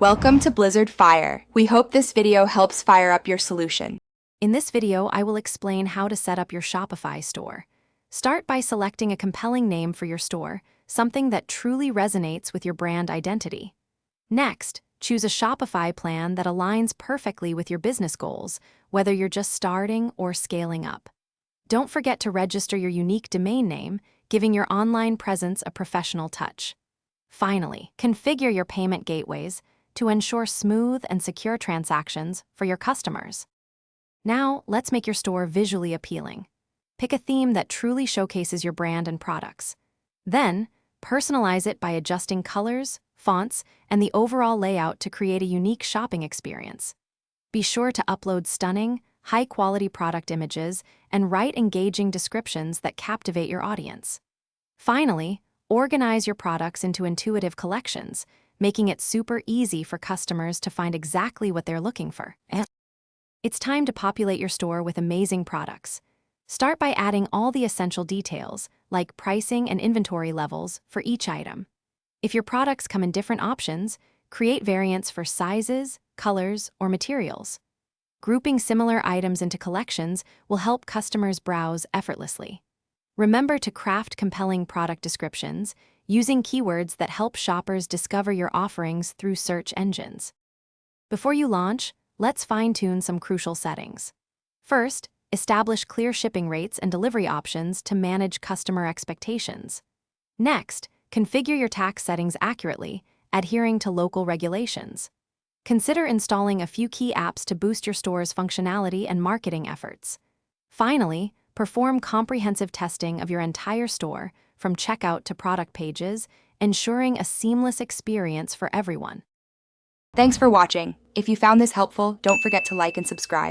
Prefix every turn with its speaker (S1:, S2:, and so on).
S1: Welcome to Blizzard Fire. We hope this video helps fire up your solution.
S2: In this video, I will explain how to set up your Shopify store. Start by selecting a compelling name for your store, something that truly resonates with your brand identity. Next, choose a Shopify plan that aligns perfectly with your business goals, whether you're just starting or scaling up. Don't forget to register your unique domain name, giving your online presence a professional touch. Finally, configure your payment gateways to ensure smooth and secure transactions for your customers. Now, let's make your store visually appealing. Pick a theme that truly showcases your brand and products. Then, personalize it by adjusting colors, fonts, and the overall layout to create a unique shopping experience. Be sure to upload stunning, high-quality product images and write engaging descriptions that captivate your audience. Finally, organize your products into intuitive collections, making it super easy for customers to find exactly what they're looking for. It's time to populate your store with amazing products. Start by adding all the essential details, like pricing and inventory levels, for each item. If your products come in different options, create variants for sizes, colors, or materials. Grouping similar items into collections will help customers browse effortlessly. Remember to craft compelling product descriptions, using keywords that help shoppers discover your offerings through search engines. Before you launch, let's fine-tune some crucial settings. First, establish clear shipping rates and delivery options to manage customer expectations. Next, configure your tax settings accurately, adhering to local regulations. Consider installing a few key apps to boost your store's functionality and marketing efforts. Finally, perform comprehensive testing of your entire store, from checkout to product pages, ensuring a seamless experience for everyone.
S1: Thanks for watching. If you found this helpful, don't forget to like and subscribe.